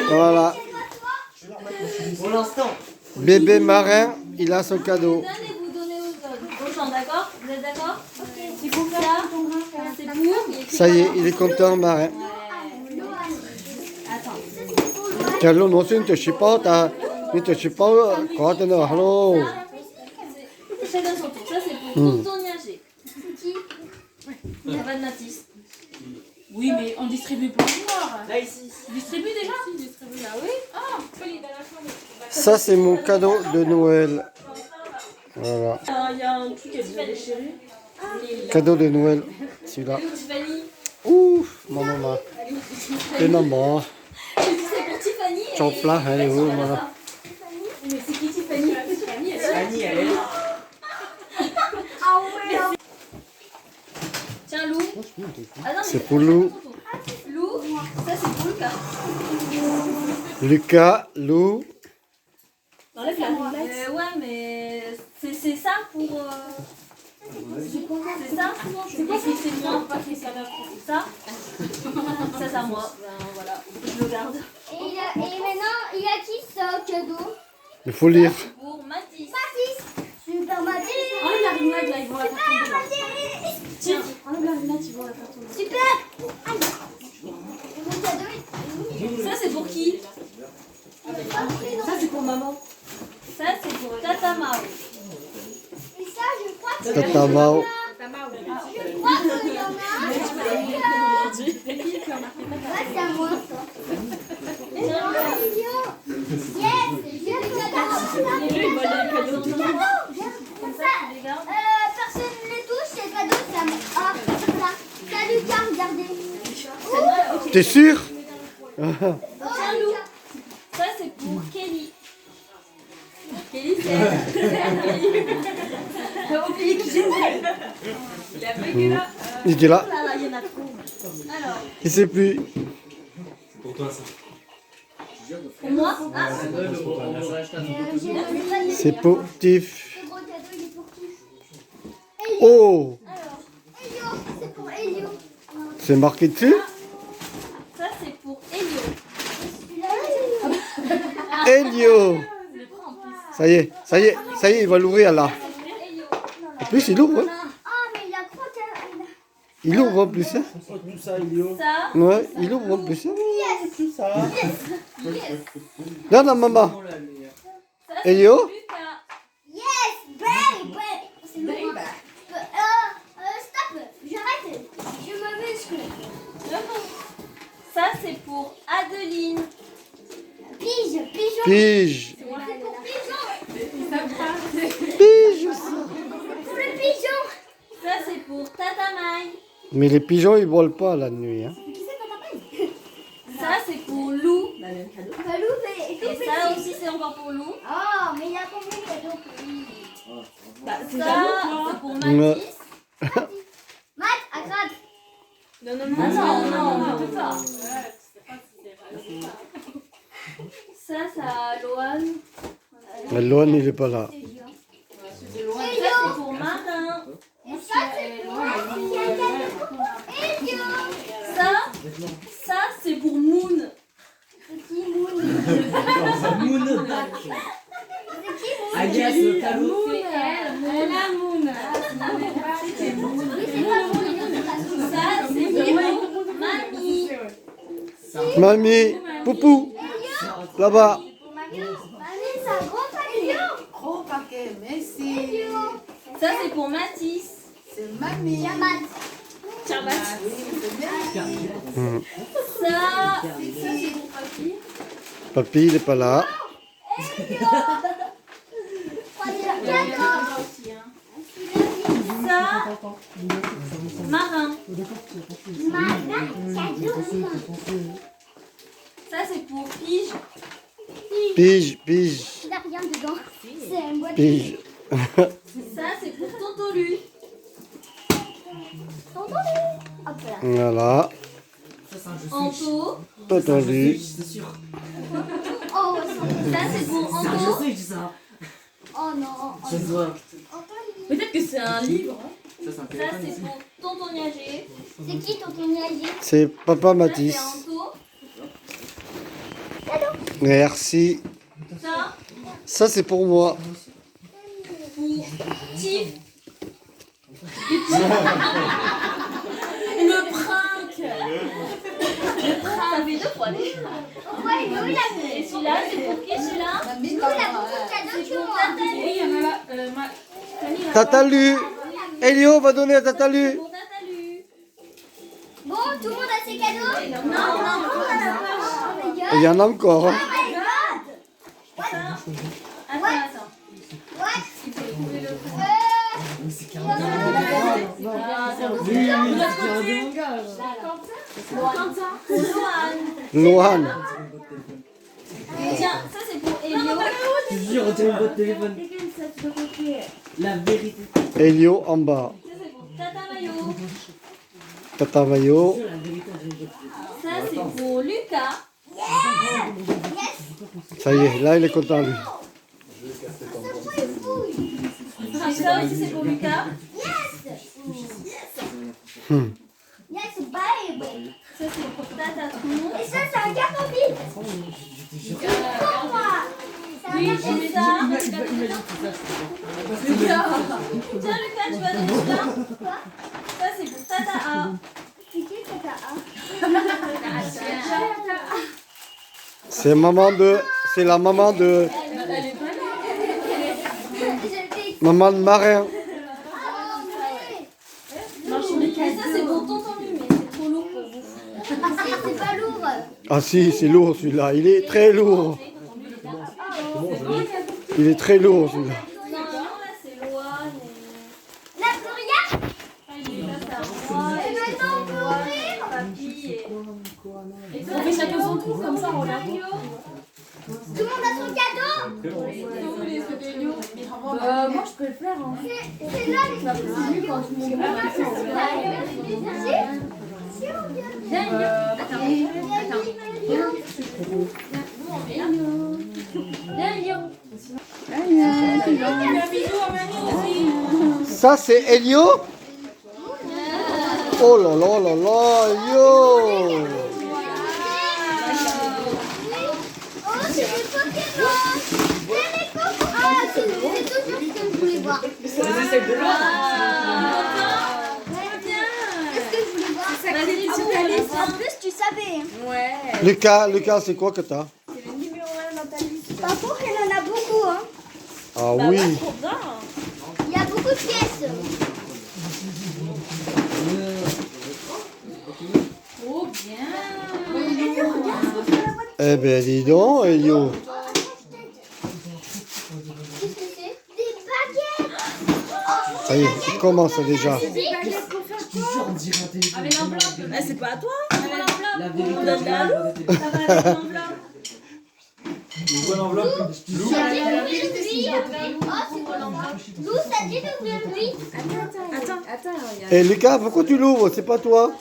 Voilà. Pour l'instant. Bébé marin, il a son cadeau. Vous donnez aux gens, d'accord? Vous êtes d'accord? C'est pour ça. C'est pour. Ça y est, il est content, marin. Hello, no sin to shipa ta. Ni to shipa ko ta no hello. Chacun son tour. Ça, c'est pour tonton Niagé. Ça va de Mathis. Oui, mais on distribue pas le noir. Là, ici. On distribue déjà? Si, distribue là, oui. Ah, Ça, c'est mon cadeau de Noël. Voilà. il y a un truc qui est déjà déchiré. Cadeau de Noël, celui-là. Tiffany. Ouf, maman. Et maman. C'est pour Tiffany. Chop là, elle est où, voilà. Mais c'est qui Tiffany? Annie, elle est là. Tiens, Lou. Ah non, mais C'est pour Lou. Lou, ça c'est pour Lucas. Lucas, Lou. Enlève la ring ouais, mais c'est ça pour. C'est ça? C'est quoi? C'est moi, pas que ça va pour ça. Ça, c'est à moi. Ben, voilà, je le garde. Et maintenant, il y a qui ça, cadeau? Il faut lire. Pour Mathis. Super Mathis. Enlève la ring là, ils vont la faire tomber. Mathis. Tiens, enlève la ring ils vont la faire tomber. Super. Mon cadeau Ça, c'est pour qui? Ça, c'est pour maman. Ça, c'est pour Tata Mao. Et ça, je crois que Tata Mao. je crois qu'il y en a. Ouais, c'est à moi ça. Oh, yes, j'ai le cadeau. Comme ça, personne ne les touche, c'est cadeau, c'est à moi. Ah, comme ça. Salut, Lucas, regardez. T'es sûr? Tiens, Lou. Ça, c'est pour Kelly. Kelly, c'est T'as oublié qui j'étais. Il a fait là. Il était là. Oh là là, il y en a trop. Alors, Il sait plus. Pour toi, ça. pour moi, ah, C'est pour Tiff. Le gros cadeau, il est pour qui? Oh, Alors, Elio, c'est pour Elio. c'est marqué dessus? ça, c'est pour Elio. Celui-là, Elio. Ça y est, ça y est, ça y est, il va l'ouvrir là. Elio. En plus, il ouvre. Hein. ah, mais il y a trois cadeaux. Il ouvre en plus. Hein. Tout ça, Elio. Ça, Ouais, il ouvre en plus. Hein. Tout ça. Là, la maman. ça, Elio? c'est Lucas. Yes, babe. C'est moi. Stop, j'arrête. Je me muscle. Ça, c'est pour Adeline. Pigeon. Pige. C'est pour pigeon. Pige. Pour le pigeon. Ça, c'est pour Tata Maï. Mais les pigeons, ils volent pas la nuit. Hein. Ça, c'est pour Lou. Balou, Et ça aussi, c'est encore pour Lou. Oh, mais il y a combien de cadeaux pour lui? Ça, c'est pour Ouais. Mathis. Matt, à gratte. Non, Non, on peut pas. Ça, c'est à Loane. Mais Loan, il est pas là. Ça, c'est pour Marin. Et ça, c'est pour moi. Il y a un cadeau pour Elio. Ça, c'est pour Moon. Petit moon. Moon. Alias le cadeau. C'est elle, Moon. la moune. Oui, c'est pas pour les autres. Ça, c'est pour Mamie. Mamie, Poupou, là-bas. Mamie, c'est un gros paquet. Gros paquet, merci. Elio. Ça, c'est pour Mathis. C'est mamie. Il y a Matt. Tiens, Mathis. Oui, c'est mamie. Ça, c'est pour Papy. Papy, il est pas là. Ça, Marin. Ça, c'est pour Pige. Pige, pige, Il n'y a rien dedans. C'est une boîte. pige. Ça, c'est pour Tontolu. Hop là. Voilà. Ça, c'est un jeu Switch. Anto. Pas entendu. C'est sûr. Oh, Ça, c'est pour C'est un jeu Anto. Switch, ça. oh non. Ça se voit. Peut-être que c'est un livre. Ça, c'est un Ça, téléphone c'est ici. pour Tonton Niagé. C'est qui ton Niagé? C'est Papa Ça, Mathis. c'est Anto. Merci. Ça, Ça, c'est pour moi. pour Tiff. Le prank. Le prank, ça fait 2 fois déjà. Ouais, nous, il a Et celui-là, c'est pour qui celui-là? Mamie, beaucoup de cadeaux C'est pour pour moi. Tata Oui, il y en a là. Fanny, là. Tata Lu. Elio va donner à Tata Lu. Pour Tata Lu. Bon, tout le monde a ses cadeaux? Non, non, Oh my god. Il y en a encore. Hein. Oh my god. Attends, attends. What? Pour Loane. Lohan. Tiens, ça c'est pour Elio. Je te jure, on dirait votre téléphone. La vérité. Elio en bas. Ça c'est pour Tata Mayo. Tata Mayo. Je te jure, la vérité, on dirait votre téléphone. Ça c'est pour Lucas. Ça y est, là, il est content, lui. Et ça aussi c'est pour Lucas. Yes, baby. Ça c'est pour Tata Toumon. Et ça, c'est un carton vide. Pour moi. C'est un Oui, carton j'ai vide. ça. Imagine tout ça, Tiens Lucas, tu vas donner ça. Ça c'est pour Tata A. C'est qui Tata A? C'est maman de. C'est la maman de. Maman de marin. Et ça c'est pour Tonton Lu, mais c'est trop lourd pour vous. Ah, c'est pas lourd. Ah si, c'est lourd celui-là. Il est très lourd. Il est très lourd celui-là. Non, là c'est Loane et... La Gloria. Ça c'est à moi Et et maintenant, on peut ouvrir. Papy et... On fait chacun son tour, comme ça, on regarde. Tout le monde a son cadeau. Moi, je peux le faire. Hein. C'est là les cadeaux. Quand tout le monde Ça, c'est Elio. Oh là là là là, Elio. Oh, c'est des Pokémon. C'est les Pokémon. Ah, c'est toujours ce que je voulais voir. C'est celle de là. Qu'est-ce que je voulais voir? Vas-y, sur ta liste. En plus, tu savais. Hein. Lucas, c'est quoi que t'as? Par contre, il en a beaucoup. Hein. Ah oui. Il y a beaucoup de pièces. Trop bien. Eh ben dis donc, Elio. Qu'est-ce que c'est? Des baguettes. Ça y est, il commence déjà. Je te jure, on dirait un téléphone. Avec l'enveloppe. C'est pas à toi. La vérité, on donne dirait la un loupe. téléphone. Ça va avec l'enveloppe. Ouvre l'enveloppe. Ça dit d'ouvrir lui. Oh, c'est quoi l'enveloppe? Lou, ça dit d'ouvrir lui. Eh Lucas, pourquoi tu l'ouvres? C'est pas toi. Oh,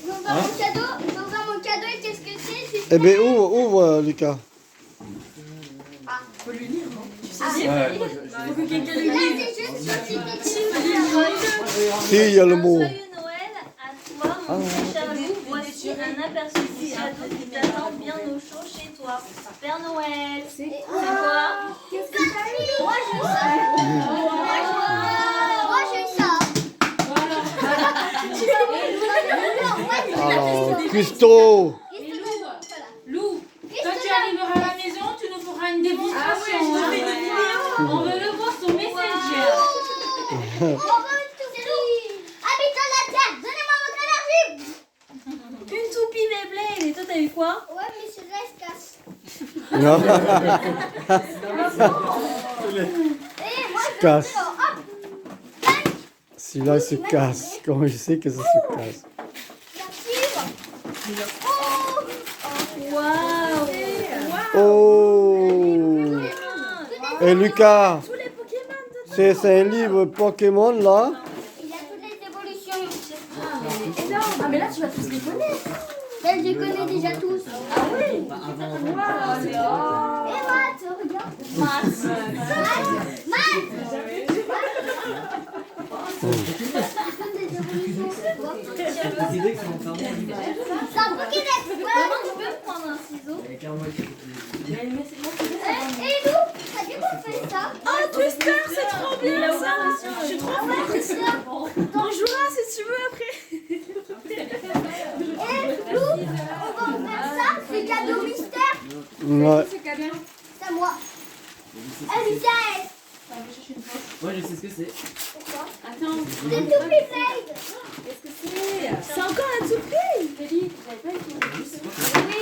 je vais ouvrir mon cadeau. Je vais ouvrir mon cadeau et qu'est-ce que c'est? Eh ben ouvre, Lucas. Ouais. Là, c'est juste sur Si, il y a le mot. Joyeux Noël à toi, mon petit Charlot. Voici un aperçu des cadeaux qui t'attendent bien au chaud chez toi. Père Noël, c'est quoi? Qu'est-ce que ça fait? Moi, je sais. Moi, je sais. Alors, Custo. Lou, quand tu arriveras à la maison, tu nous feras une démonstration. On veut le voir sur Messenger. Habitant la terre, donnez-moi mon canard. Une toupie Beyblade. Et toi, t'as eu quoi? Ouais, mais je reste casse. Non. Et moi, je Casse. hop, Celui-là, il se casse. Comment je sais que ça se casse? j'attire. Oh, Waouh. Oh. Et Lucas, Tous les Pokémon dedans. c'est un livre Pokémon là. il y a toutes les évolutions. Ah, mais là, tu vas tous les connaître. Ben, je les connais déjà tous. Ah oui. Bah, avant. Et Matt, regarde. Matt. c'est des rouleaux. Les idées qui sont encore bien. C'est un Pokédex. Voilà. Tu peux me prendre un ciseau? Il y a carrément écrit. Et Lou, t'as vu qu'on fait ça? Oh, Twister, c'est trop bien ça. Je suis trop Ah ouais, c'est ça. On jouera si tu veux après. Et Lou, on va faire ça. C'est cadeau mystère. Ouais. C'est à moi. Eh, Michael. Moi, je sais ce que c'est. Attends. C'est tout Blade. C'est encore un toupie. Oui,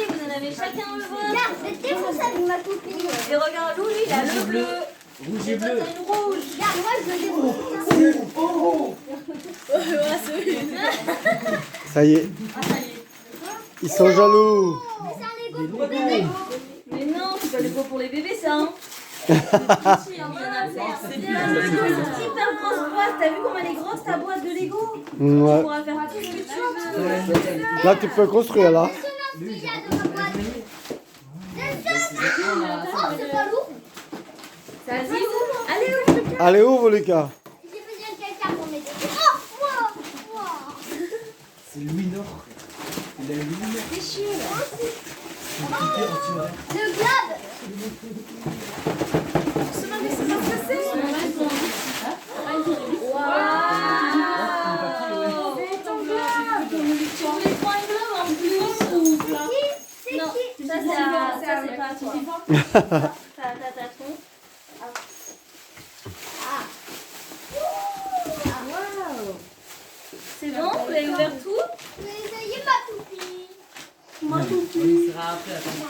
vous en avez chacun le vôtre. Regarde, je vais défoncer avec ma toupie. Et regarde, Lou, lui, il a Rouge et le bleu. Rouge Et et toi, bleu. t'as une rouge. Regarde, moi, je vais défoncer. Ça y est. Ils sont jaloux. Mais c'est un Lego pour bébé. Mais non, c'est pas le pot pour les bébés, ça. Hein. C'est petit, hein, rien à faire. C'est bien le Lego, c'est une hyper grosse boîte. T'as vu comment elle est grosse ta boîte de Lego? Tu Ouais. pourras faire tout ce que tu veux. Là, tu peux construire, là. Ce qu'il y a dans ma boîte. Oh, c'est pas lourd. Allez, ouvre. Allez, ouvre, Lucas. J'ai besoin de quelqu'un pour m'aider. Oh, moi. C'est Louis Nord. Il a Louis Nord. C'est chiant, là. Oh. Le globe. Non, ça c'est pas à toi. T'as ta tronc. C'est bon, vous avez ouvert tout? Mais essayez ma toupie. Moi tout. On y sera après, attends.